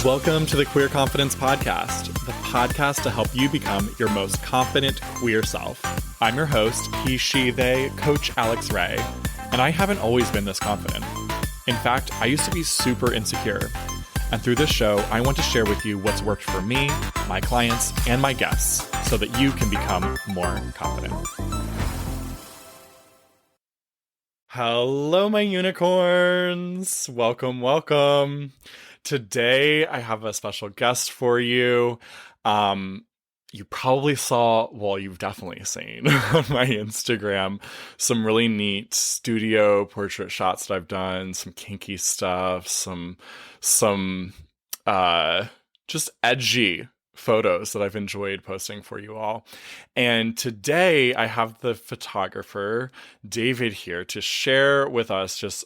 Welcome to the Queer Confidence Podcast, the podcast to help you become your most confident queer self. I'm your host, he, she, they, Coach Alex Ray, and I haven't always been this confident. In fact, I used to be super insecure. And through this show, I want to share with you what's worked for me, my clients, and my guests so that you can become more confident. Hello, my unicorns. Welcome, welcome. Today, I have a special guest for you. You probably saw, well, you've definitely seen on my Instagram, some really neat studio portrait shots that I've done, some kinky stuff, some just edgy photos that I've enjoyed posting for you all. And today I have the photographer, David, here to share with us just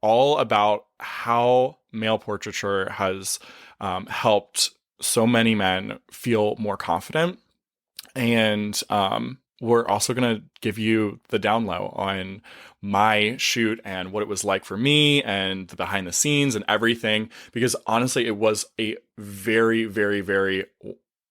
all about how male portraiture has helped so many men feel more confident. And we're also going to give you the down low on my shoot and what it was like for me and the behind the scenes and everything, because honestly, it was a very, very, very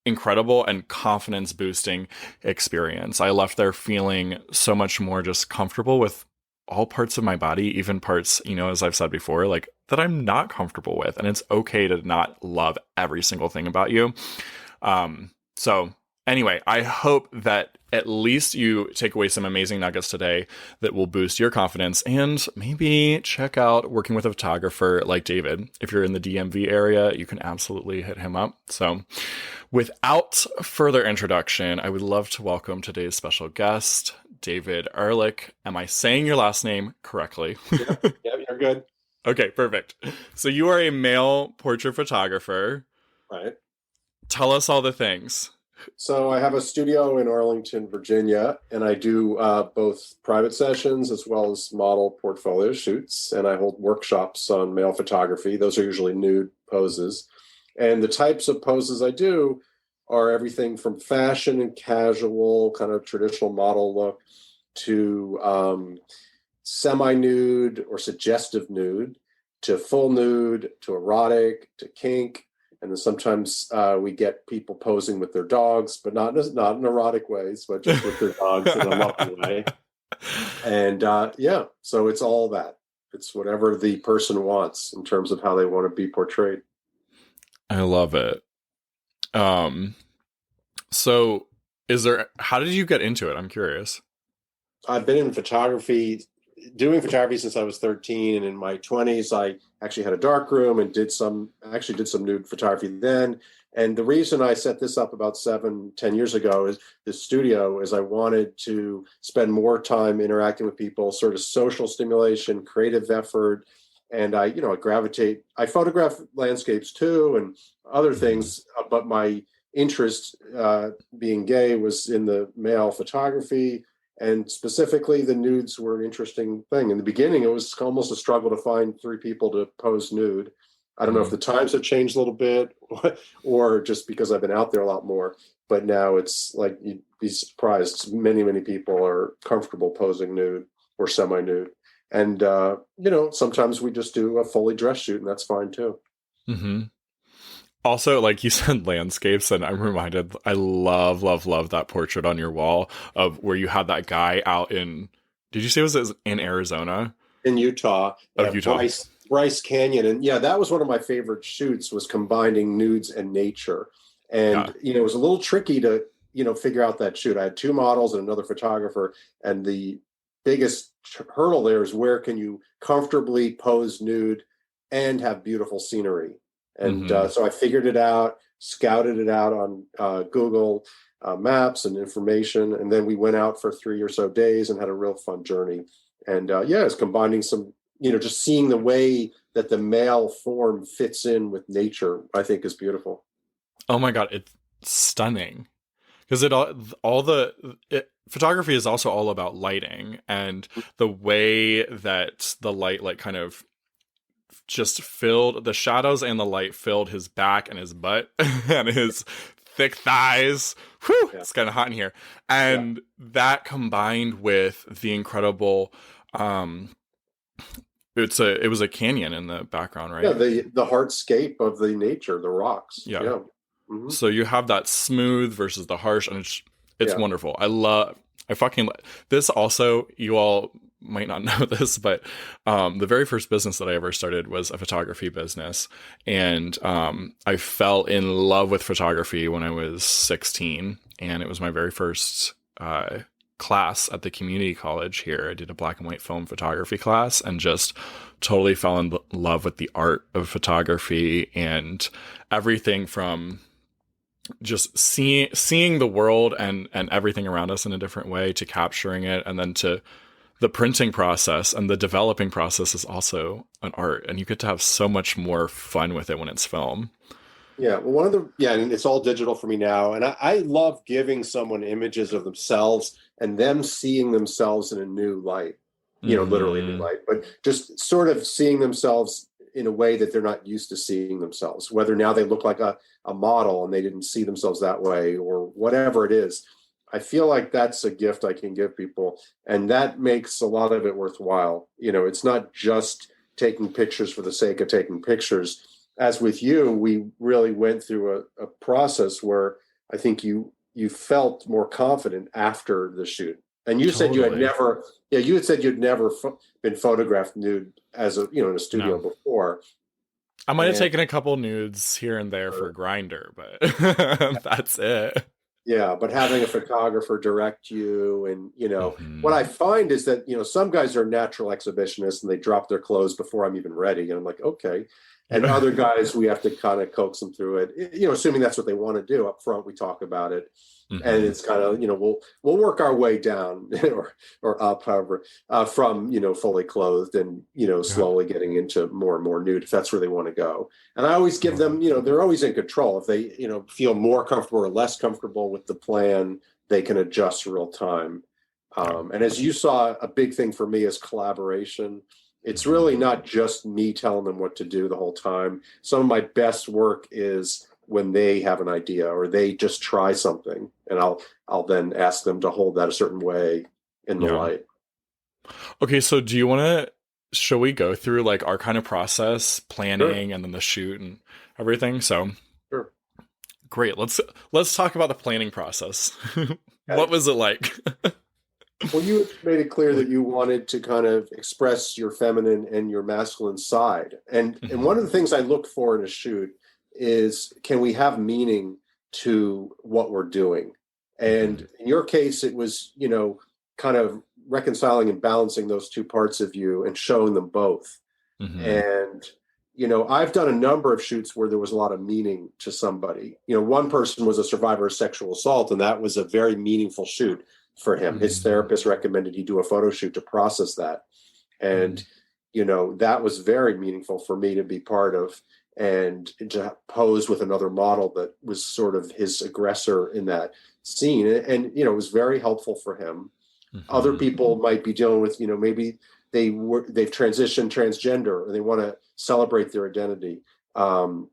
incredible and confidence boosting experience. I left there feeling so much more just comfortable with all parts of my body, even parts, as I've said before, like that I'm not comfortable with. And it's okay to not love every single thing about you. So anyway, I hope that at least you take away some amazing nuggets today that will boost your confidence, and maybe check out working with a photographer like David. If you're in the DMV area, you can absolutely hit him up. So without further introduction, I would love to welcome today's special guest, David Ehrlich. Am I saying your last name correctly? Yep, you're good. Okay, perfect. So you are a male portrait photographer. Right. Tell us all the things. So I have a studio in Arlington, Virginia, and I do both private sessions as well as model portfolio shoots, and I hold workshops on male photography. Those are usually nude poses. And the types of poses I do are everything from fashion and casual, kind of traditional model look, to semi-nude or suggestive nude, to full nude, to erotic, to kink. And then sometimes we get people posing with their dogs, but not in erotic ways, but just with their dogs in a lovely way. And so it's all that. It's whatever the person wants in terms of how they want to be portrayed. I love it. So how did you get into it? I'm curious. I've been in doing photography since I was 13, and in my 20s, I actually had a dark room and did some nude photography then. And the reason I set this up about 7-10 years ago is this studio is I wanted to spend more time interacting with people, sort of social stimulation, creative effort. And I photograph landscapes too and other things, but my interest being gay was in the male photography. And specifically, the nudes were an interesting thing. In the beginning, it was almost a struggle to find 3 people to pose nude. I don't know if the times have changed a little bit or just because I've been out there a lot more. But now it's like you'd be surprised. Many, many people are comfortable posing nude or semi-nude. And, sometimes we just do a fully dress shoot, and that's fine, too. Mm-hmm. Also, like you said, landscapes, and I'm reminded, I love, love, love that portrait on your wall of where you had that guy out in, did you say it was in Arizona? In Utah. Utah. Bryce Canyon. And that was one of my favorite shoots, was combining nudes and nature. And, it was a little tricky to, figure out that shoot. I had 2 models and another photographer, and the biggest hurdle there is where can you comfortably pose nude and have beautiful scenery. And so I figured it out, scouted it out on Google Maps and information. And then we went out for 3 or so days and had a real fun journey. And it's combining some, just seeing the way that the male form fits in with nature, I think is beautiful. Oh my God, it's stunning. Because photography is also all about lighting and the way that the light kind of just filled the shadows and the light filled his back and his butt and his thick thighs. Whew, yeah. It's kind of hot in here. And that combined with the incredible it was a canyon in the background, Yeah, right? the hardscape of the nature, the rocks. Yeah. Yeah. Hmm. So you have that smooth versus the harsh, and it's Yeah. wonderful. I fucking this. Also, you all might not know this, but the very first business that I ever started was a photography business, and I fell in love with photography when I was 16, and it was my very first class at the community college here. I did a black and white film photography class, and just totally fell in love with the art of photography and everything from just seeing the world and everything around us in a different way to capturing it, and then to the printing process and the developing process is also an art, and you get to have so much more fun with it when it's film. Yeah. Well, and it's all digital for me now. And I love giving someone images of themselves and them seeing themselves in a new light, literally a new Hmm. light, but just sort of seeing themselves in a way that they're not used to seeing themselves, whether now they look like a model and they didn't see themselves that way or whatever it is. I feel like that's a gift I can give people. And that makes a lot of it worthwhile. It's not just taking pictures for the sake of taking pictures. As with you, we really went through a process where I think you felt more confident after the shoot. And you said Totally. you had said you'd never been photographed nude as in a studio No, before. I might have And taken a couple nudes here and there for Grinder, but that's it. yeah, but having a photographer direct you, and what I Hmm. find is that some guys are natural exhibitionists and they drop their clothes before I'm even ready, and I'm like, okay. And Yeah. other guys, we have to kind of coax them through it, assuming that's what they want to do up front. We talk about it, and Hmm. it's kind of we'll work our way down or up, however, from fully clothed and Yeah. slowly getting into more and more nude if that's where they want to go. And I always give Totally. them, they're always in control. If they, feel more comfortable or less comfortable with the plan, they can adjust real time. Yeah. And as you saw, a big thing for me is collaboration. It's really Hmm. not just me telling them what to do the whole time. Some of my best work is when they have an idea or they just try something, and I'll then ask them to hold that a certain way in the Yeah. light. Okay, so do you want to shall we go through like our kind of process, Sure, planning and then the shoot and everything? So, sure. great. Let's talk about the planning process. What Okay. was it like? Well, you made it clear that you wanted to kind of express your feminine and your masculine side. And one Mhm. of the things I look for in a shoot is, can we have meaning to what we're doing? And Mhm. in your case, it was, kind of reconciling and balancing those two parts of you and showing them both. Mhm. And, I've done a number of shoots where there was a lot of meaning to somebody. One person was a survivor of sexual assault, and that was a very meaningful shoot for him. His Mhm. therapist recommended he do a photo shoot to process that. And, Mhm. that was very meaningful for me to be part of and to pose with another model that was sort of his aggressor in that scene. And it was very helpful for him. Other Mhm. people might be dealing with, maybe they've transitioned transgender or they want to celebrate their identity. Um,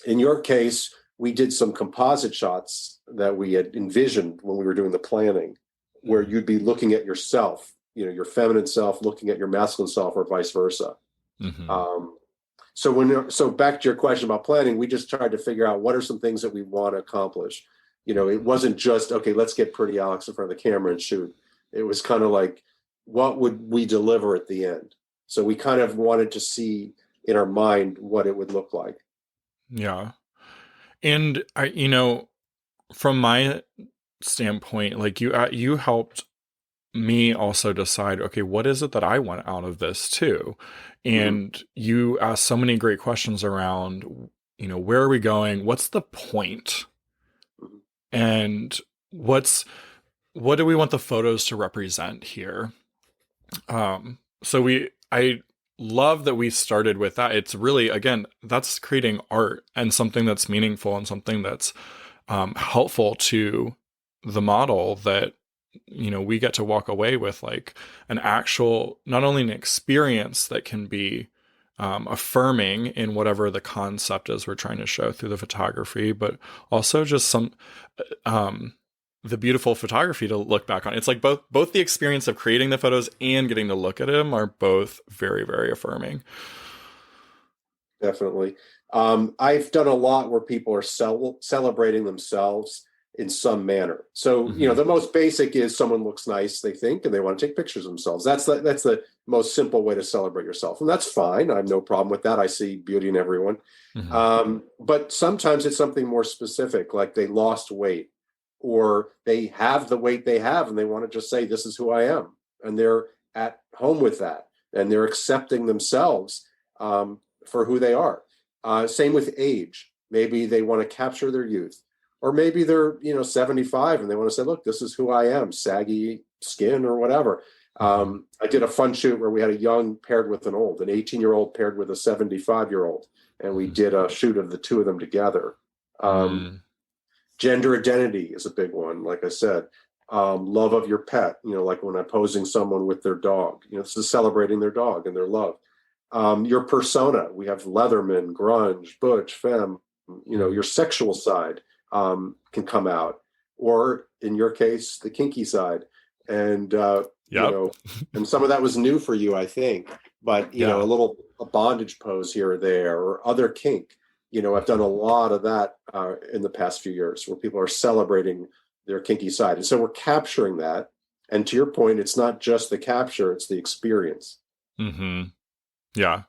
in your case, we did some composite shots that we had envisioned when we were doing the planning, where Mhm. you'd be looking at yourself, your feminine self, looking at your masculine self, or vice versa. Mhm. Um, so back to your question about planning, we just tried to figure out what are some things that we want to accomplish. It Mhm. wasn't just, okay, let's get pretty Alex in front of the camera and shoot. It was kind of like, what would we deliver at the end? So we kind of wanted to see in our mind what it would look like. Yeah. And from my standpoint, like you helped me also decide, okay, what is it that I want out of this too? Mm-hmm. And you asked so many great questions around, where are we going? What's the point? Mm-hmm. And what do we want the photos to represent here? I love that we started with that. It's really, again, that's creating art and something that's meaningful and something that's helpful to the model that we get to walk away with like an actual, not only an experience that can be affirming in whatever the concept is we're trying to show through the photography, but also just some um, the beautiful photography to look back on. It's like both the experience of creating the photos and getting to look at them are both very, very affirming. Definitely. I've done a lot where people are celebrating themselves in some manner. So, Mm-hmm. the most basic is someone looks nice, they think, and they want to take pictures of themselves. That's the most simple way to celebrate yourself. And that's fine. I have no problem with that. I see beauty in everyone. Mm-hmm. But sometimes it's something more specific, like they lost weight or they have the weight they have and they want to just say, this is who I am. And they're at home with that and they're accepting themselves for who they are. Same with age. Maybe they want to capture their youth, or maybe they're 75 and they want to say, look, this is who I am, saggy skin or whatever. Mm-hmm. I did a fun shoot where we had a young paired with an old, an 18-year-old paired with a 75-year-old, and we did a shoot of the two of them together. Mm-hmm. Gender identity is a big one, like I said. Love of your pet, like when I'm posing someone with their dog, this is celebrating their dog and their love. Your persona, we have Leatherman, grunge, butch, femme, your sexual side can come out, or in your case, the kinky side. And, Yep. and some of that was new for you, I think, but, Yeah. a bondage pose here or there, or other kink. I've done a lot of that in the past few years where people are celebrating their kinky side. And so we're capturing that. And to your point, it's not just the capture, it's the experience. Mm-hmm. Yeah,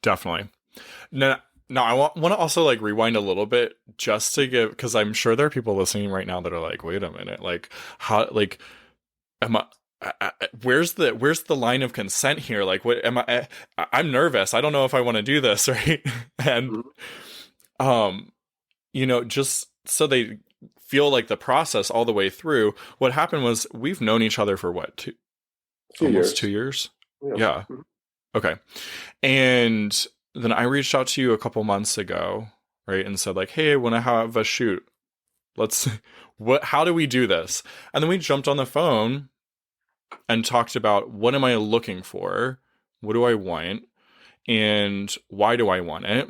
definitely. Now I want to also like rewind a little bit just to give, because I'm sure there are people listening right now that are like, wait a minute, like how, like, am where's the line of consent here? Like, what am I'm nervous. I don't know if I want to do this, right? And Mhm. um, just so they feel like the process all the way through. What happened was we've known each other for what, A few almost years. 2 years? Yeah. Yeah. Mhm. Okay. And then I reached out to you a couple months ago, right, and said like, "Hey, I want to have a shoot. Let's how do we do this?" And then we jumped on the phone and talked about what am I looking for? What do I want? And why do I want it?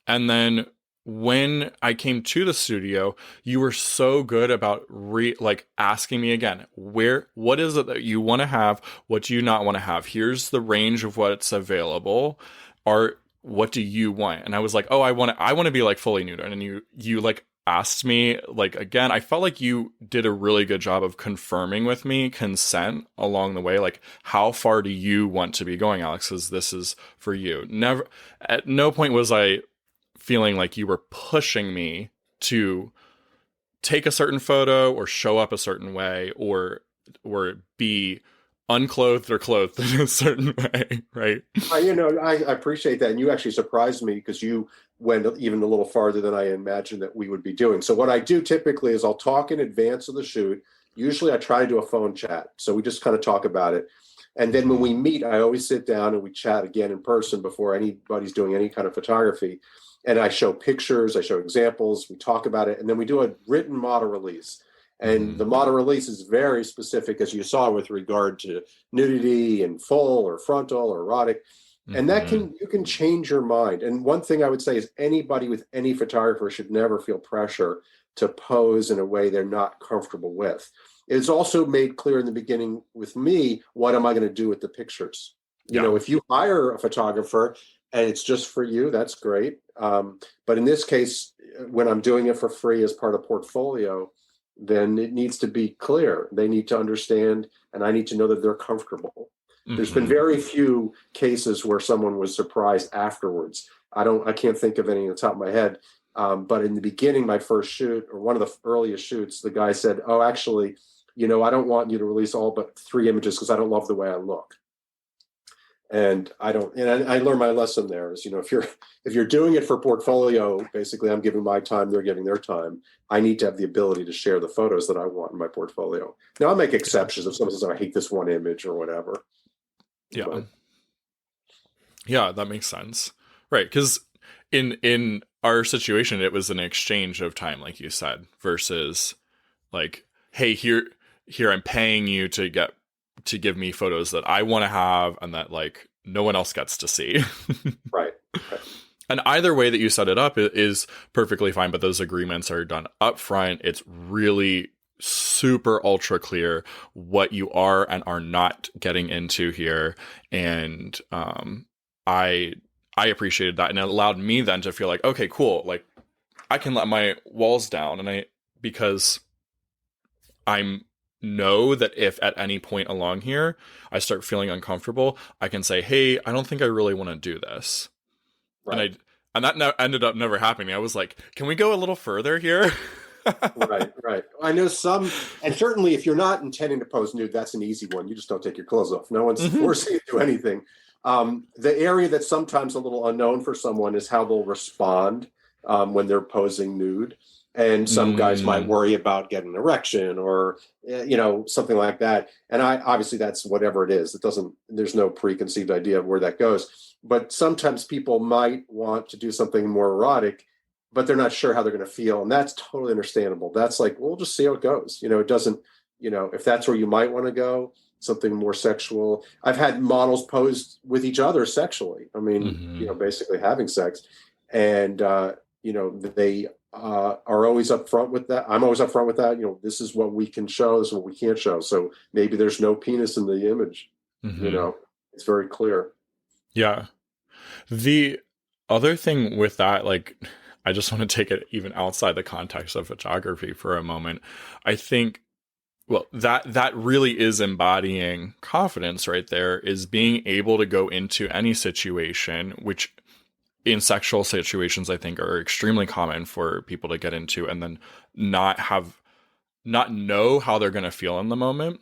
And then when I came to the studio, you were so good about like asking me again, what is it that you want to have? What do you not want to have? Here's the range of what's available. Or what do you want? And I was like, oh, I want to be like fully nude. And you like asked me like again, I felt like you did a really good job of confirming with me consent along the way. Like, how far do you want to be going, Alex? Because this is for you. Never, at no point was I feeling like you were pushing me to take a certain photo or show up a certain way or be unclothed or clothed in a certain way, right? I appreciate that. And you actually surprised me because you went even a little farther than I imagined that we would be doing. So what I do typically is I'll talk in advance of the shoot. Usually I try to do a phone chat. So we just kind of talk about it. And then when we meet, I always sit down and we chat again in person before anybody's doing any kind of photography. And I show pictures, I show examples, we talk about it, and then we do a written model release. And Mm-hmm. the model release is very specific, as you saw, with regard to nudity and full or frontal or erotic. And that Mm-hmm. you can change your mind. And one thing I would say is anybody with any photographer should never feel pressure to pose in a way they're not comfortable with. It's also made clear in the beginning with me, what am I going to do with the pictures? Yeah. If you hire a photographer and it's just for you, that's great. But in this case, when I'm doing it for free as part of portfolio, then it needs to be clear. They need to understand, and I need to know that they're comfortable. There's been Mm-hmm. very few cases where someone was surprised afterwards. I can't think of any on the top of my head. But in the beginning, my first shoot or one of the earliest shoots, the guy said, "Oh, actually, I don't want you to release all but 3 images because I don't love the way I look." And I learned my lesson there is, if you're doing it for portfolio, basically I'm giving my time, they're giving their time. I need to have the ability to share the photos that I want in my portfolio. Now I'll make Yeah. exceptions if someone says, I hate this one image or whatever. Yeah. But Yeah, that makes sense. Right, because in our situation, it was an exchange of time, like you said, versus like, hey, here I'm paying you to give me photos that I want to have and that like no one else gets to see. right. Right. And either way that you set it up is perfectly fine, but those agreements are done up front. It's really super ultra clear what you are and are not getting into here. And I I appreciated that, and it allowed me then to feel like, okay, cool, like I can let my walls down, and because I'm know that if at any point along here I start feeling uncomfortable, I can say, hey, I don't think I really want to do this. And Right. that ended up never happening. I was like, can we go a little further here? Right, right. I know some, and certainly if you're not intending to pose nude, that's an easy one. You just don't take your clothes off. No one's Hmm. forcing you to do anything. The area that's sometimes a little unknown for someone is how they'll respond when they're posing nude. And some guys might Mm. worry about getting an erection or, something like that. And obviously that's whatever it is. It doesn't, there's no preconceived idea of where that goes. But sometimes people might want to do something more erotic, but they're not sure how they're going to feel. And that's totally understandable. That's like, we'll just see how it goes. It doesn't, if that's where you might want to go, something more sexual. I've had models posed with each other sexually. I mean, Hmm. basically having sex. And, they are always upfront with that. I'm always upfront with that. This is what we can show. This is what we can't show. So maybe there's no penis in the image. You Hmm. know, it's very clear. Yeah. The other thing with that, like, I just want to take it even outside the context of photography for a moment. I think, well, that really is embodying confidence right there, is being able to go into any situation, which in sexual situations I think are extremely common for people to get into, and then not have not know how they're going to feel in the moment.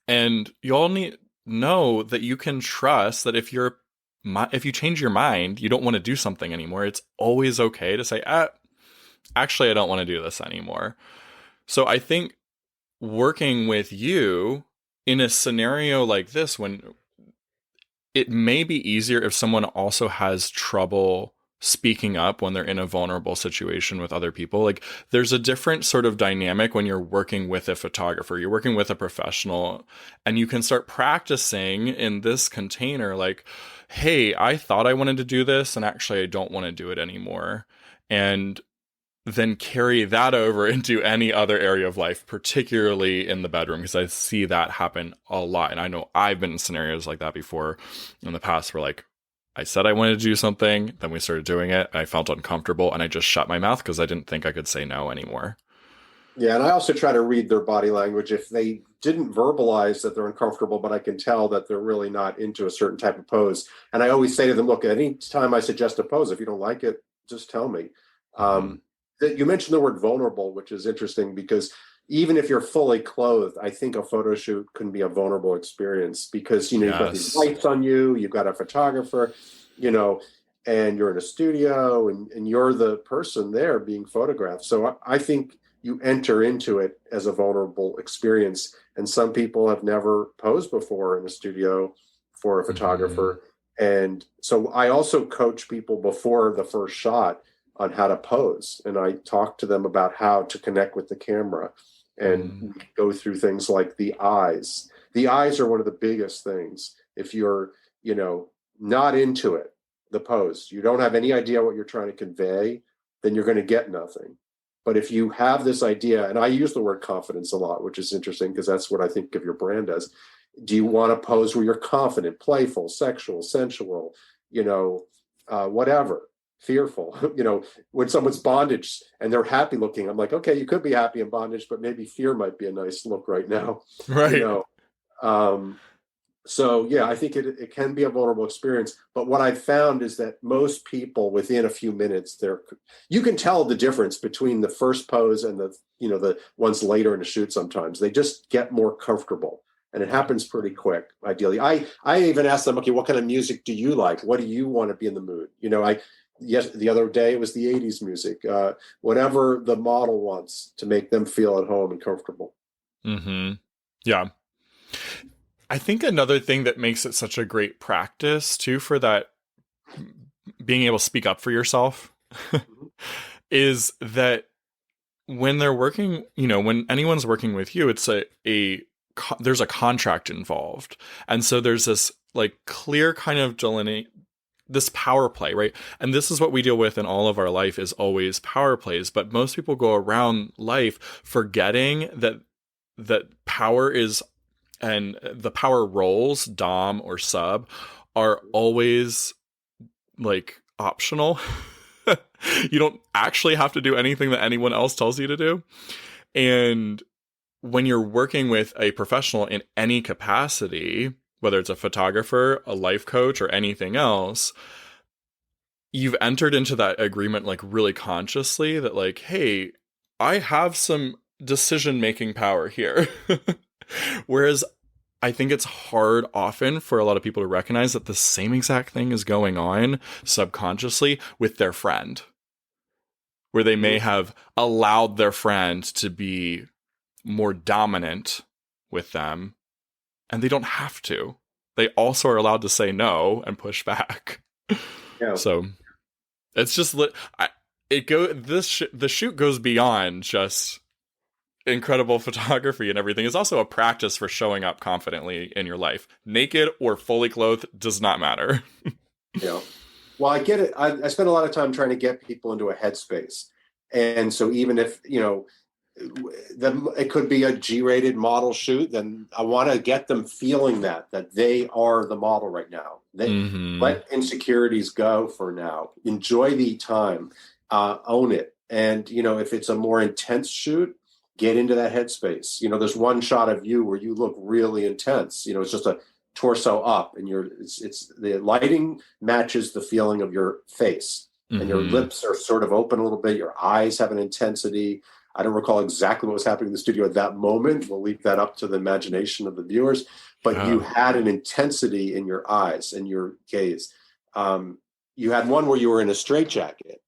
And you all need know that you can trust that if you change your mind, you don't want to do something anymore, it's always okay to say, actually, I don't want to do this anymore. So I think working with you in a scenario like this, when it may be easier if someone also has trouble speaking up when they're in a vulnerable situation with other people. Like, there's a different sort of dynamic when you're working with a photographer, you're working with a professional, and you can start practicing in this container, like, hey, I thought I wanted to do this, and actually I don't want to do it anymore. And then carry that over into any other area of life, particularly in the bedroom, because I see that happen a lot. And I know I've been in scenarios like that before in the past, where like I said I wanted to do something, then we started doing it, and I felt uncomfortable, and I just shut my mouth because I didn't think I could say no anymore. Yeah, and I also try to read their body language. If they didn't verbalize that they're uncomfortable, but I can tell that they're really not into a certain type of pose. And I always say to them, look, any time I suggest a pose, if you don't like it, just tell me. Mm-hmm. That you mentioned the word vulnerable, which is interesting because even if you're fully clothed, I think a photo shoot can be a vulnerable experience because you've got these Yes. lights on you, you've got a photographer, you know, and you're in a studio and you're the person there being photographed. So I think you enter into it as a vulnerable experience. And some people have never posed before in a studio for a Mm-hmm. photographer. And so I also coach people before the first shot on how to pose. And I talk to them about how to connect with the camera. And Mm-hmm. we go through things like the eyes. The eyes are one of the biggest things. If you're, not into it, the pose, you don't have any idea what you're trying to convey, then you're going to get nothing. But if you have this idea, and I use the word confidence a lot, which is interesting because that's what I think of your brand as. Do you want to pose where you're confident, playful, sexual, sensual, whatever, fearful? When someone's bondage and they're happy looking, I'm like, okay, you could be happy in bondage, but maybe fear might be a nice look right now, you Right. know. Um, so yeah, I think it can be a vulnerable experience. But what I've found is that most people within a few minutes, you can tell the difference between the first pose and the ones later in the shoot. Sometimes they just get more comfortable, and it Yeah. happens pretty quick. Ideally, I even ask them, okay, what kind of music do you like? What do you want to be in the mood? Yes, the other day it was the '80s music. Whatever the model wants to make them feel at home and comfortable. Mm-hmm. Yeah. I think another thing that makes it such a great practice too for that, being able to speak up for yourself, Mhm. is that when they're working, when anyone's working with you, it's there's a contract involved. And so there's this like clear kind of this power play, right? And this is what we deal with in all of our life, is always power plays. But most people go around life forgetting that power is, and the power roles, dom or sub, are always like optional. You don't actually have to do anything that anyone else tells you to do. And when you're working with a professional in any capacity, whether it's a photographer, a life coach, or anything else, you've entered into that agreement like really consciously that like, hey, I have some decision-making power here. Whereas I think it's hard often for a lot of people to recognize that the same exact thing is going on subconsciously with their friend, where they may have allowed their friend to be more dominant with them, and they don't have to. They also are allowed to say no and push back. Yeah. So it's just the shoot goes beyond just incredible photography and everything. It's also a practice for showing up confidently in your life. Naked or fully clothed does not matter. Yeah. Well, I get it. I spend a lot of time trying to get people into a headspace. And so even if, it could be a G-rated model shoot, then I want to get them feeling that they are the model right now. They let insecurities go for now. Enjoy the time, own it. And, if it's a more intense shoot, get into that headspace. There's one shot of you where you look really intense. It's just a torso up, and it's the lighting matches the feeling of your face, and your lips are sort of open a little bit. Your eyes have an intensity. I don't recall exactly what was happening in the studio at that moment. We'll leave that up to the imagination of the viewers. But you had an intensity in your eyes and your gaze. You had one where you were in a straitjacket.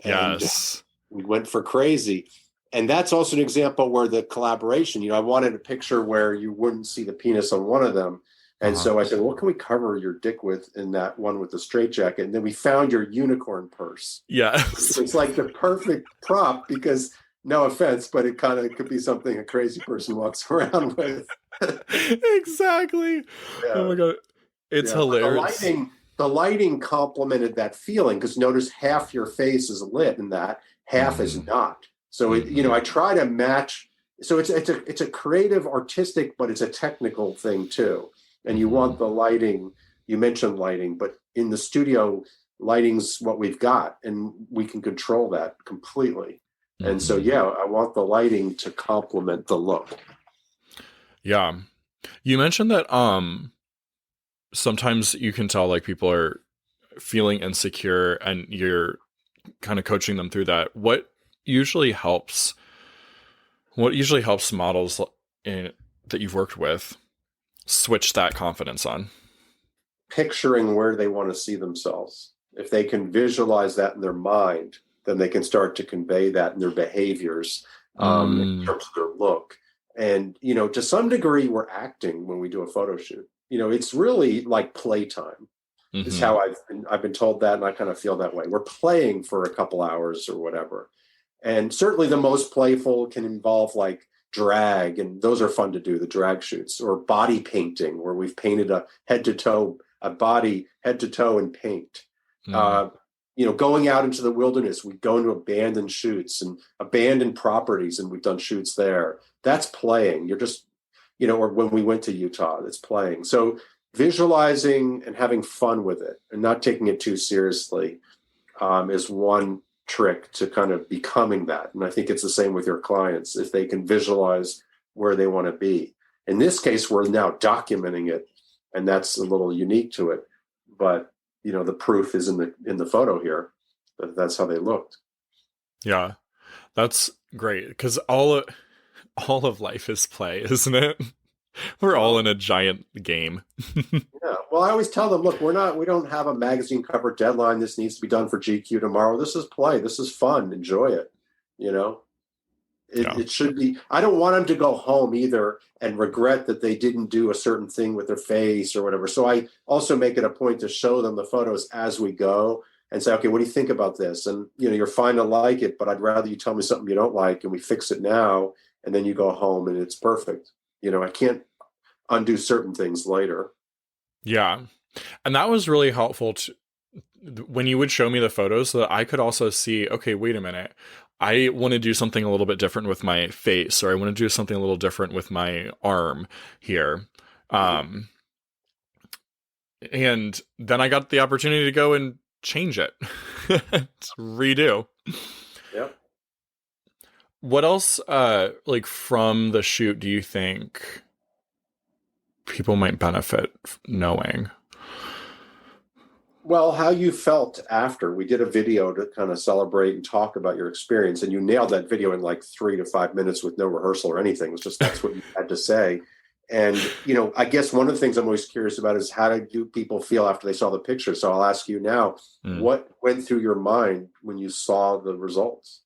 Yes. We went for crazy. And that's also an example where the collaboration, I wanted a picture where you wouldn't see the penis on one of them. And so I said, what can we cover your dick with in that one with the straitjacket? And then we found your unicorn purse. Yes. It's like the perfect prop because, no offense, but it kind of could be something a crazy person walks around with. Exactly. Yeah. Oh my God. It's hilarious. The lighting complemented that feeling because notice half your face is lit and that half is not. So, I try to match. So it's a creative, artistic, but it's a technical thing too. And you want the lighting. You mentioned lighting, but in the studio, lighting's what we've got, and we can control that completely. And so, I want the lighting to complement the look. Yeah. You mentioned that sometimes you can tell like people are feeling insecure and you're kind of coaching them through that. What usually helps models that you've worked with switch that confidence on? Picturing where they want to see themselves. If they can visualize that in their mind, then they can start to convey that in their behaviors, in terms of their look. And, to some degree, we're acting when we do a photo shoot. It's really like playtime. Is how I've been told that, and I kind of feel that way. We're playing for a couple hours or whatever. And certainly the most playful can involve like drag, and those are fun to do, the drag shoots, or body painting, where we've painted a body head to toe in paint. Going out into the wilderness, we go into abandoned shoots and abandoned properties, and we've done shoots there. That's playing. You're just, or when we went to Utah, it's playing. So visualizing and having fun with it and not taking it too seriously is one trick to kind of becoming that. And I think it's the same with your clients, if they can visualize where they want to be. In this case, we're now documenting it, and that's a little unique to it. But the proof is in the photo here. That's how they looked. Yeah, that's great, because all of life is play, isn't it? We're all in a giant game. Yeah. Well, I always tell them, look, we don't have a magazine cover deadline. This needs to be done for GQ tomorrow. This is play. This is fun. Enjoy it. It should be. I don't want them to go home either and regret that they didn't do a certain thing with their face or whatever. So I also make it a point to show them the photos as we go and say, okay, what do you think about this? And, you're fine to like it, but I'd rather you tell me something you don't like and we fix it now. And then you go home and it's perfect. I can't undo certain things later. Yeah. And that was really helpful when you would show me the photos so that I could also see, okay, wait a minute. I want to do something a little bit different with my face, or I want to do something a little different with my arm here. Mhm. Um, and then I got the opportunity to go and change it, redo. Yep. What else, like from the shoot, do you think people might benefit knowing? Well, how you felt after. We did a video to kind of celebrate and talk about your experience, and you nailed that video in like 3 to 5 minutes with no rehearsal or anything. It was just that's what you had to say. And, I guess one of the things I'm always curious about is how do people feel after they saw the picture? So I'll ask you now, Mm. what went through your mind when you saw the results?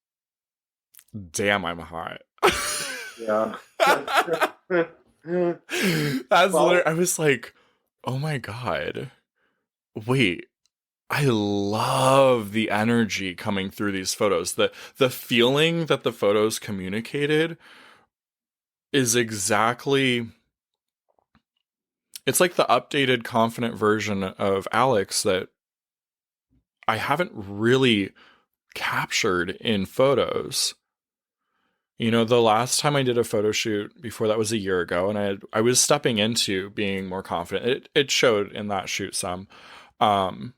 Damn, I'm hot. Yeah. That's literally, Well, I was like, oh my God. Wait, I love the energy coming through these photos. The feeling that the photos communicated is exactly, it's like the updated confident version of Alex that I haven't really captured in photos. The last time I did a photo shoot before that was a year ago, and I was stepping into being more confident. It showed in that shoot some. Um,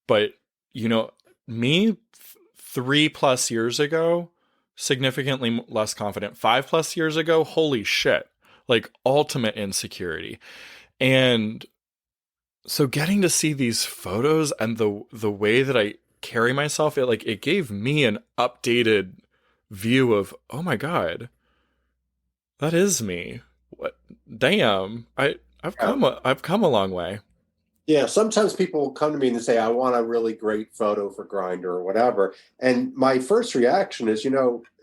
but you know, me 3+ years ago, significantly less confident. 5+ years ago, holy shit, like ultimate insecurity. And so getting to see these photos and the way that I carry myself, it gave me an updated view of, oh my God, that is me. What? Damn, yeah. I've come a long way. Yeah, sometimes people come to me and they say, I want a really great photo for Grinder or whatever. And my first reaction is,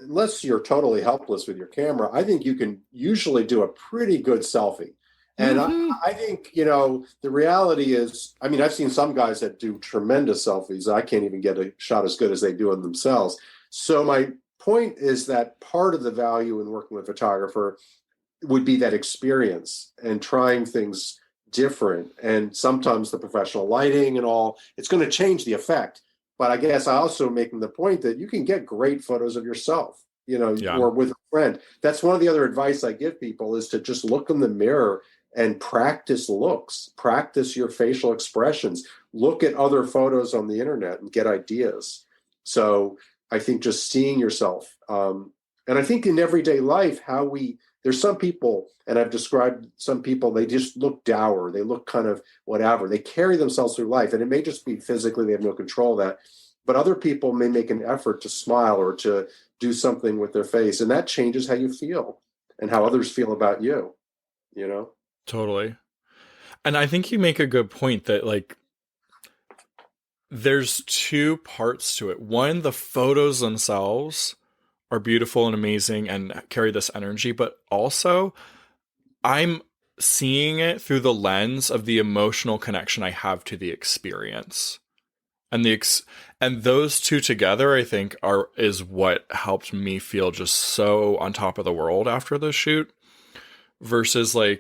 unless you're totally helpless with your camera, I think you can usually do a pretty good selfie. And Hmm. I think, the reality is, I mean, I've seen some guys that do tremendous selfies. I can't even get a shot as good as they do in themselves. So my point is that part of the value in working with a photographer would be that experience and trying things different. And sometimes the professional lighting and all, it's going to change the effect. But I guess I also making the point that you can get great photos of yourself, Yeah, or with a friend. That's one of the other advice I give people is to just look in the mirror and practice looks, practice your facial expressions, look at other photos on the internet and get ideas. So I think just seeing yourself, and I think in everyday life, there's some people, and I've described some people, they just look dour. They look kind of whatever. They carry themselves through life, and it may just be physically, they have no control of that. But other people may make an effort to smile or to do something with their face, and that changes how you feel and how others feel about you, you know? totally. And I think you make a good point that there's two parts to it. One, the photos themselves are beautiful and amazing and carry this energy, but also I'm seeing it through the lens of the emotional connection I have to the experience. And and those two together, I think, are is what helped me feel just so on top of the world after the shoot. Versus a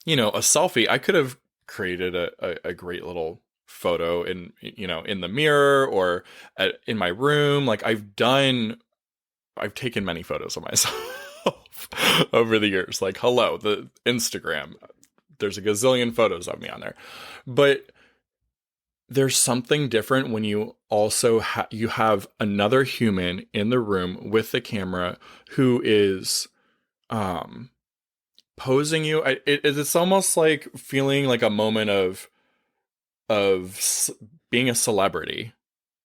selfie. I could have created a great little photo in the mirror or in my room. I've taken many photos of myself over the years. Like, hello, the Instagram. There's a gazillion photos of me on there. But there's something different when you also you have another human in the room with the camera who is um posing you. It's almost like feeling like a moment of being a celebrity.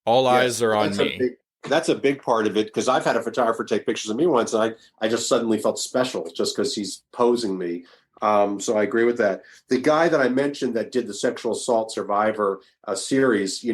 All eyes Yes, are well, on me. that's a big part of it because I've had a photographer take pictures of me once, and I just suddenly felt special just because he's posing me. So I agree with that. The guy that I mentioned that did the sexual assault survivor series,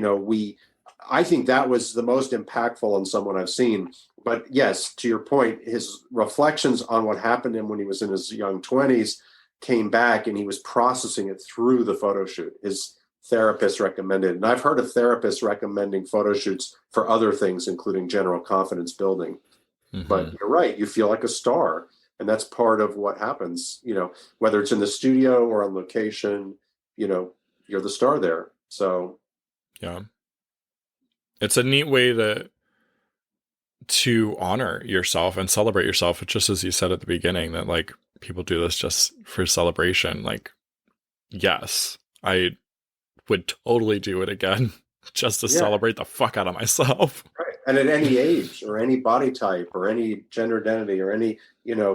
I think that was the most impactful on someone I've seen. But yes, to your point, his reflections on what happened to him when he was in his young 20s came back, and he was processing it through the photo shoot. His therapist recommended. And I've heard of therapists recommending photo shoots for other things, including general confidence building. But Hmm. you're right, you feel like a star. And that's part of what happens, whether it's in the studio or on location, you're the star there. So Yeah. It's a neat way to honor yourself and celebrate yourself, just as you said at the beginning, that like people do this just for celebration. Like, yes, I would totally do it again just to Yeah. celebrate the fuck out of myself. Right. And at any age or any body type or any gender identity or any,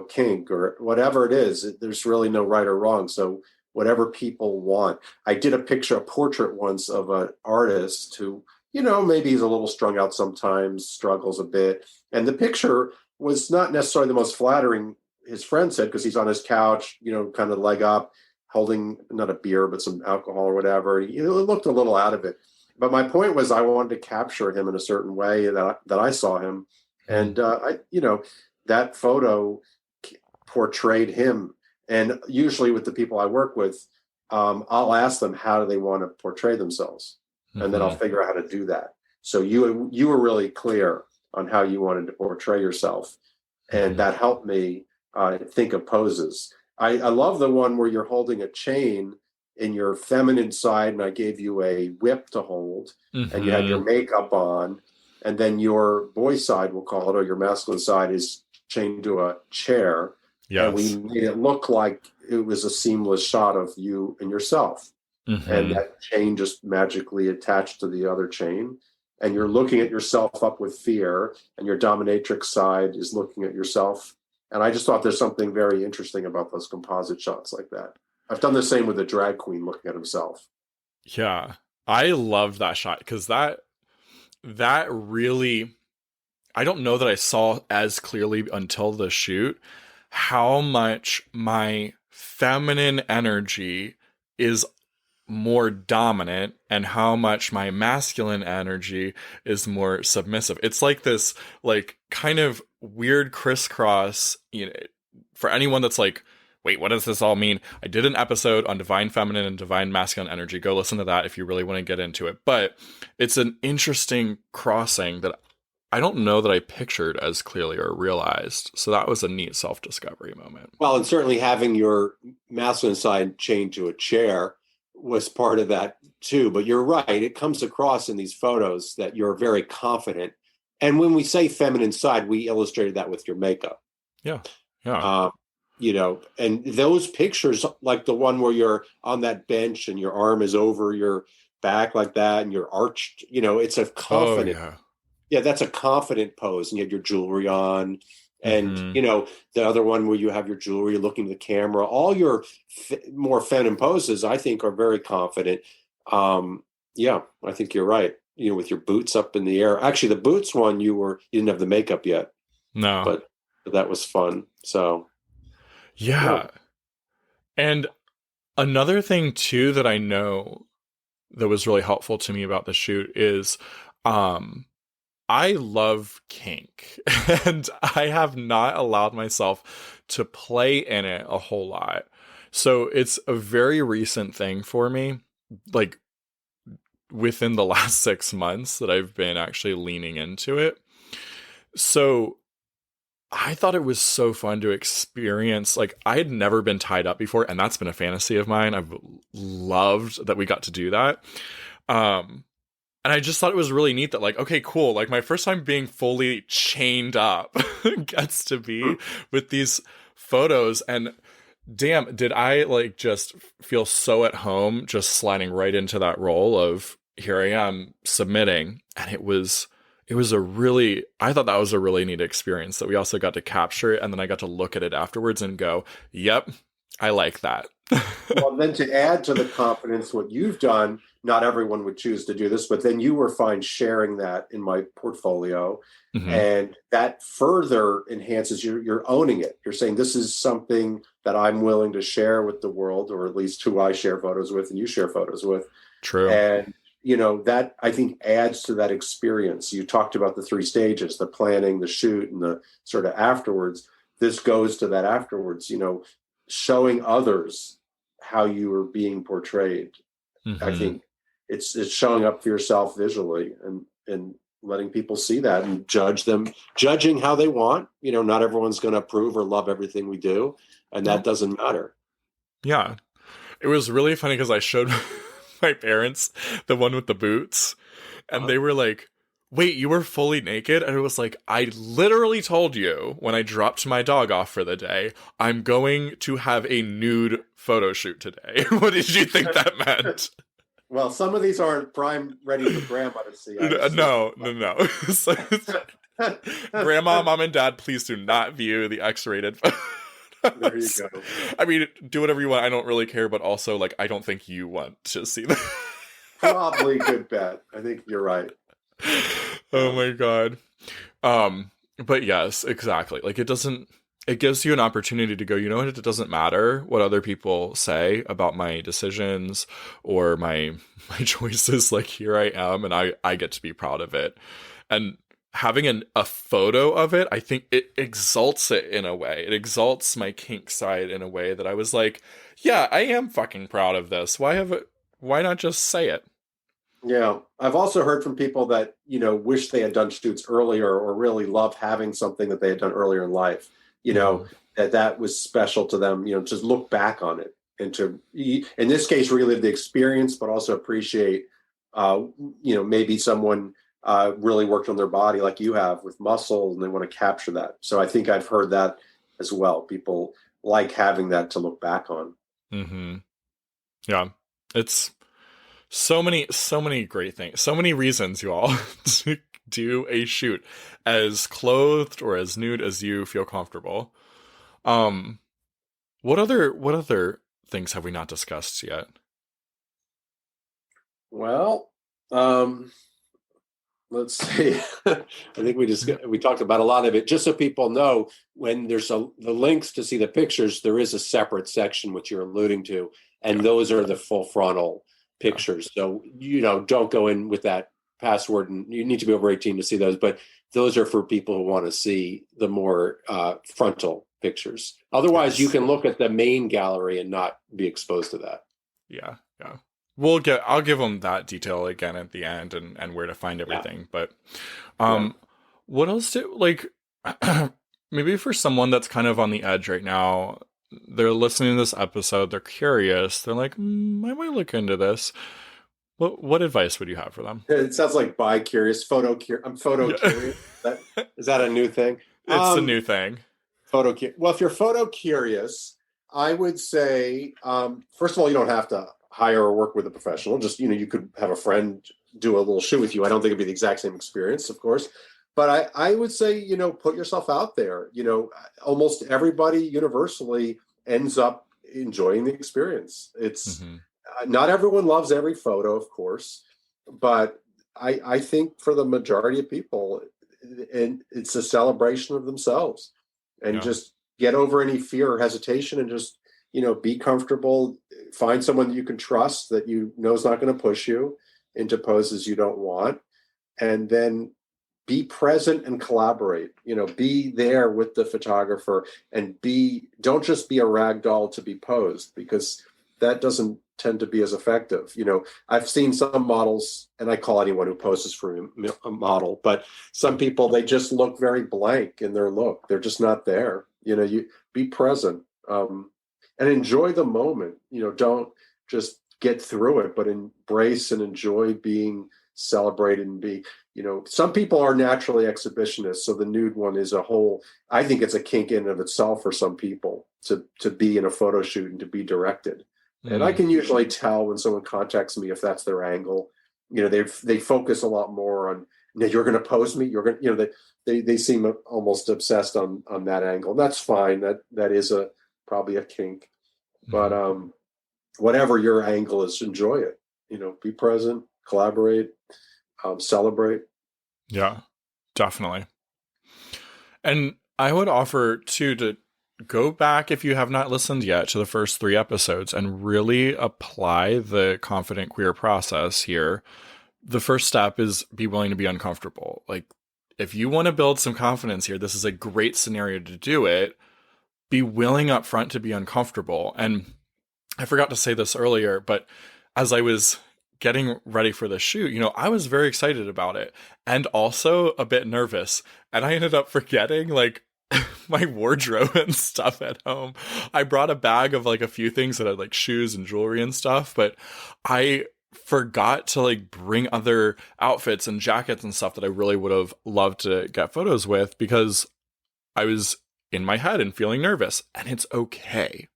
kink or whatever it is, there's really no right or wrong. So whatever people want. I did a portrait once of an artist who, maybe he's a little strung out sometimes, struggles a bit. And the picture was not necessarily the most flattering, his friend said, because he's on his couch, kind of leg up, holding not a beer, but some alcohol or whatever. It looked a little out of it. But my point was, I wanted to capture him in a certain way that I saw him, and that photo portrayed him. And usually, with the people I work with, I'll ask them how do they want to portray themselves, and then I'll figure out how to do that. So you were really clear on how you wanted to portray yourself, and that helped me think of poses. I love the one where you're holding a chain in your feminine side, and I gave you a whip to hold, and you had your makeup on, and then your boy side, we'll call it, or your masculine side, is chained to a chair. Yes. And we made it look like it was a seamless shot of you and yourself. And that chain just magically attached to the other chain. And you're looking at yourself up with fear, and your dominatrix side is looking at yourself. And I just thought there's something very interesting about those composite shots like that. I've done the same with the drag queen looking at himself. Yeah. I loved that shot because that really, I don't know that I saw as clearly until the shoot how much my feminine energy is more dominant and how much my masculine energy is more submissive. It's like this like kind of weird crisscross, for anyone that's like, wait, what does this all mean? I did an episode on divine feminine and divine masculine energy. Go listen to that if you really want to get into it. But it's an interesting crossing that I don't know that I pictured as clearly or realized. So that was a neat self-discovery moment. Well, and certainly having your masculine side chained to a chair was part of that too. But you're right. It comes across in these photos that you're very confident. And when we say feminine side, we illustrated that with your makeup. Yeah. Yeah. And those pictures, like the one where you're on that bench and your arm is over your back like that and you're arched, it's a confident. Oh, yeah, that's a confident pose. And you had your jewelry on. And, the other one where you have your jewelry, looking at the camera, all your more feminine poses, I think, are very confident. Yeah, I think you're right. With your boots up in the air. Actually, the boots one, you didn't have the makeup yet. No. But that was fun. So. Yeah. And another thing too that I know that was really helpful to me about the shoot is I love kink and I have not allowed myself to play in it a whole lot. So it's a very recent thing for me, like within the last 6 months that I've been actually leaning into it. So I thought it was so fun to experience. Like, I had never been tied up before, and that's been a fantasy of mine. I've loved that we got to do that. And I just thought it was really neat that, like, okay, cool. Like, my first time being fully chained up gets to be with these photos. And damn, did I, like, just feel so at home just sliding right into that role of here I am submitting. And I thought that was a really neat experience that we also got to capture it. And then I got to look at it afterwards and go, yep, I like that. Well, then to add to the confidence, what you've done, not everyone would choose to do this, but then you were fine sharing that in my portfolio. And that further enhances you're owning it. You're saying this is something that I'm willing to share with the world, or at least who I share photos with and you share photos with. True. And that I think adds to that experience. You talked about the 3 stages, the planning, the shoot, and the sort of afterwards. This goes to that afterwards, showing others how you are being portrayed. I think it's showing up for yourself visually and letting people see that and judging how they want. Not everyone's going to approve or love everything we do, and that doesn't matter. Yeah. It was really funny because I showed my parents, the one with the boots, and Uh, they were like, "Wait, you were fully naked?" And it was like, "I literally told you when I dropped my dog off for the day, I'm going to have a nude photo shoot today." What did you think that meant? well, some of these aren't prime ready for grandma to see, I assume. No, no, no. So, Grandma, mom, and dad, please do not view the X-rated There you photos. go. I mean, do whatever you want. I don't really care, but also, like, I don't think you want to see them. Probably a good bet. I think you're right. Oh my god. But yes, exactly. Like, it doesn't. It gives you an opportunity to go, you know what? It doesn't matter what other people say about my decisions or my choices. Like, here I am, and I get to be proud of it. And having a photo of it, I think it exalts it in a way. It exalts my kink side in a way that I was like, yeah, I am fucking proud of this. Why not just say it? Yeah. I've also heard from people that, wish they had done shoots earlier or really love having something that they had done earlier in life, Mhm. that was special to them, just look back on it and to, in this case, relive the experience, but also appreciate, maybe someone really worked on their body like you have with muscle and they want to capture that. So I think I've heard that as well. People like having that to look back on. Mhm. Yeah. It's so many great things. So many reasons, you all, to do a shoot as clothed or as nude as you feel comfortable. Um what other things have we not discussed yet? Well, um, let's see. I think we talked about a lot of it. Just so people know, when there's the links to see the pictures, there is a separate section which you're alluding to, and Yeah. those are the full frontal Yeah. pictures. So don't go in with that password, and you need to be over 18 to see those. But those are for people who want to see the more frontal pictures. Otherwise, you Yes. can look at the main gallery and not be exposed to that. Yeah. Yeah. I'll give them that detail again at the end and where to find Yeah, everything. But yeah. um what else do like maybe for someone that's kind of on the edge right now, they're listening to this episode, they're curious, they're like, I might look into this. What advice would you have for them? It sounds like bi curious, I'm photo Yeah. curious. That is that a new thing? It's a Um, new thing. Well, if you're photo curious, I would say first of all, you don't have to hire or work with a professional. Just you could have a friend do a little shoot with you. I don't think it'd be the exact same experience, of course, but I would say put yourself out there. Almost everybody universally ends up enjoying the experience. It's Hmm. not everyone loves every photo, of course, but I think for the majority of people, and it's a celebration of themselves, and Yeah. just get over any fear or hesitation, and just be comfortable. Find someone that you can trust that you know is not going to push you into poses you don't want, and then be present and collaborate. Be there with the photographer, and don't just be a rag doll to be posed, because that doesn't tend to be as effective. I've seen some models, and I call anyone who poses for a model, but some people, they just look very blank in their look. They're just not there. You be present, and enjoy the moment. Don't just get through it, but embrace and enjoy being celebrated, and be some people are naturally exhibitionists, so the nude one is a whole, I think it's a kink in and of itself for some people to be in a photo shoot and to be directed. And I Mm, can usually tell when someone contacts me if that's their angle. They focus a lot more on, you're going to pose me, you're going to, they seem almost obsessed on that angle. And that's fine. That is a probably a kink. But mhm. whatever your angle is, enjoy it. Be present, collaborate, celebrate. Yeah, definitely. And I would offer too to go back if you have not listened yet to the first three episodes and really apply the confident queer process here. The first step is be willing to be uncomfortable. Like, if you want to build some confidence here, this is a great scenario to do it. Be willing up front to be uncomfortable. And I forgot to say this earlier, but as I was getting ready for the shoot, I was very excited about it and also a bit nervous. And I ended up forgetting like my wardrobe and stuff at home. I brought a bag of like a few things that had like shoes and jewelry and stuff, but I forgot to like bring other outfits and jackets and stuff that I really would have loved to get photos with because I was in my head and feeling nervous, and it's okay.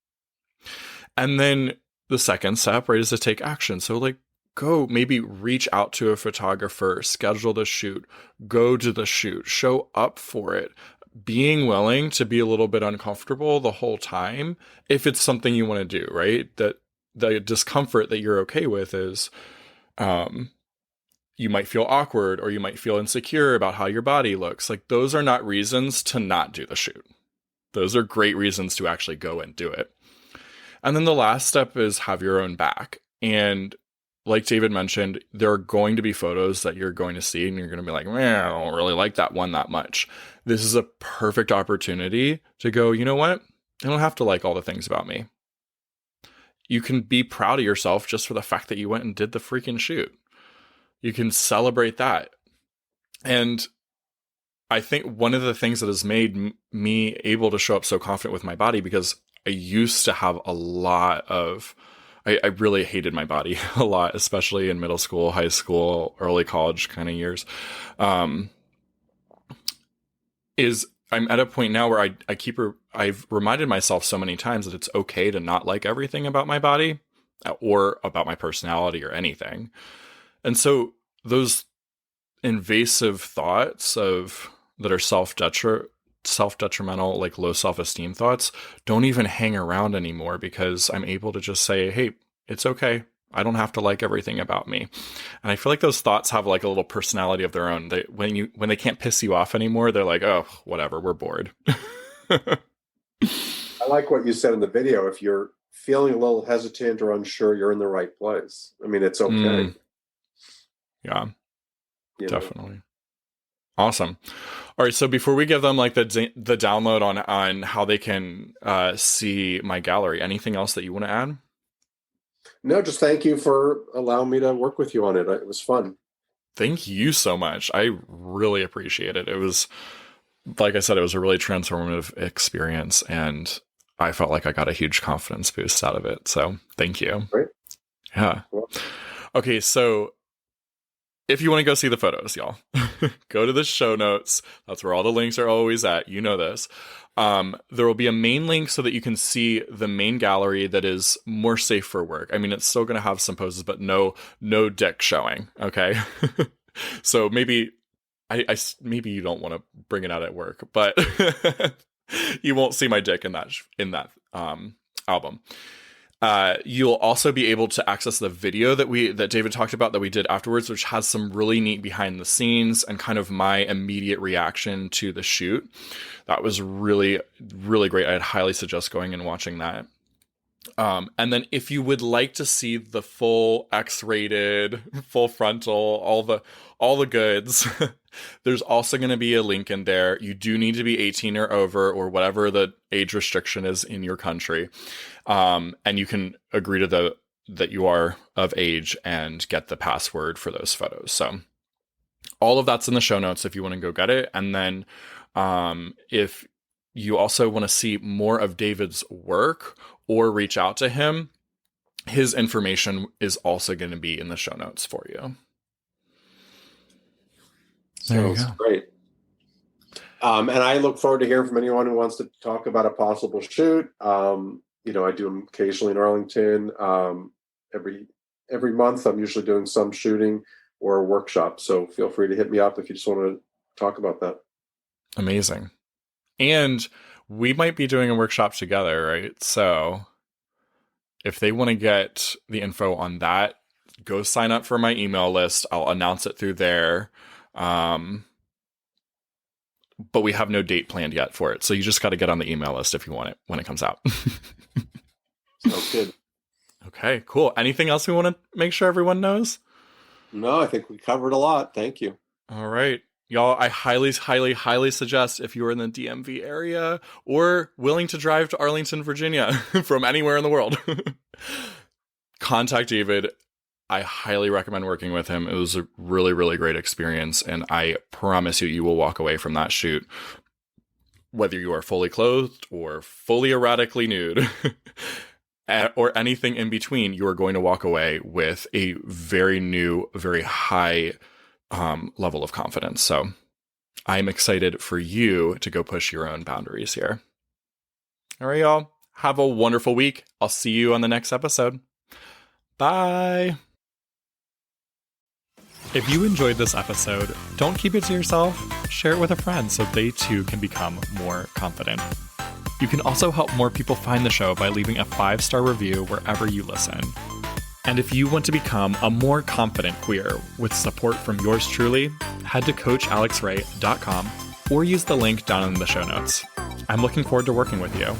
And then the second step, right, is to take action. So like go maybe reach out to a photographer, schedule the shoot, go to the shoot, show up for it. Being willing to be a little bit uncomfortable the whole time if it's something you want to do, right? That the discomfort that you're okay with is you might feel awkward or you might feel insecure about how your body looks. Like those are not reasons to not do the shoot. Those are great reasons to actually go and do it. And then the last step is have your own back. And like David mentioned, there are going to be photos that you're going to see and you're going to be like, man, I don't really like that one that much. This is a perfect opportunity to go, you know what? I don't have to like all the things about me. You can be proud of yourself just for the fact that you went and did the freaking shoot. You can celebrate that. And I think one of the things that has made me able to show up so confident with my body, because I used to have a lot of, I really hated my body a lot, especially in middle school, high school, early college kind of years, is I'm at a point now where I've reminded myself so many times that it's okay to not like everything about my body or about my personality or anything. And so those invasive thoughts that are self-detrimental, like low self-esteem thoughts, don't even hang around anymore because I'm able to just say, hey, it's okay. I don't have to like everything about me. And I feel like those thoughts have like a little personality of their own. When they can't piss you off anymore, they're like, oh, whatever, we're bored. I like what you said in the video. If you're feeling a little hesitant or unsure, you're in the right place. I mean, it's okay. Yeah, definitely. Awesome. All right. So before we give them like the download on how they can see my gallery, anything else that you want to add? No, just thank you for allowing me to work with you on it. It was fun. Thank you so much. I really appreciate it. It was, like I said, it was a really transformative experience, and I felt like I got a huge confidence boost out of it. So thank you. Great. Yeah. Cool. Okay. So if you want to go see the photos, y'all, go to the show notes. That's where all the links are always at. You know this. There will be a main link so that you can see the main gallery that is more safe for work. I mean, it's still going to have some poses, but no dick showing. Okay. So maybe maybe you don't want to bring it out at work, but you won't see my dick in that album. You'll also be able to access the video that David talked about that we did afterwards, which has some really neat behind the scenes and kind of my immediate reaction to the shoot. That was really, really great. I'd highly suggest going and watching that. And then if you would like to see the full X-rated, full frontal, all the goods, there's also going to be a link in there. You do need to be 18 or over, or whatever the age restriction is in your country. And you can agree to that you are of age and get the password for those photos. So all of that's in the show notes if you want to go get it. And then if you also want to see more of David's work or reach out to him, his information is also going to be in the show notes for you. Sounds great. And I look forward to hearing from anyone who wants to talk about a possible shoot. I do them occasionally in Arlington. Every month, I'm usually doing some shooting or a workshop. So feel free to hit me up if you just want to talk about that. Amazing. And we might be doing a workshop together, right? So if they want to get the info on that, go sign up for my email list. I'll announce it through there. But we have no date planned yet for it. So you just got to get on the email list if you want it when it comes out. Sounds good. Okay, cool. Anything else we want to make sure everyone knows? No, I think we covered a lot. Thank you. All right. Y'all, I highly, highly, highly suggest if you're in the DMV area or willing to drive to Arlington, Virginia from anywhere in the world, contact David. I highly recommend working with him. It was a really, really great experience. And I promise you will walk away from that shoot, whether you are fully clothed or fully erratically nude, or anything in between, you are going to walk away with a very new, very high level of confidence. So I'm excited for you to go push your own boundaries here. All right, y'all. Have a wonderful week. I'll see you on the next episode. Bye. If you enjoyed this episode, don't keep it to yourself. Share it with a friend so they too can become more confident. You can also help more people find the show by leaving a 5-star review wherever you listen. And if you want to become a more confident queer with support from yours truly, head to CoachAlexRay.com or use the link down in the show notes. I'm looking forward to working with you.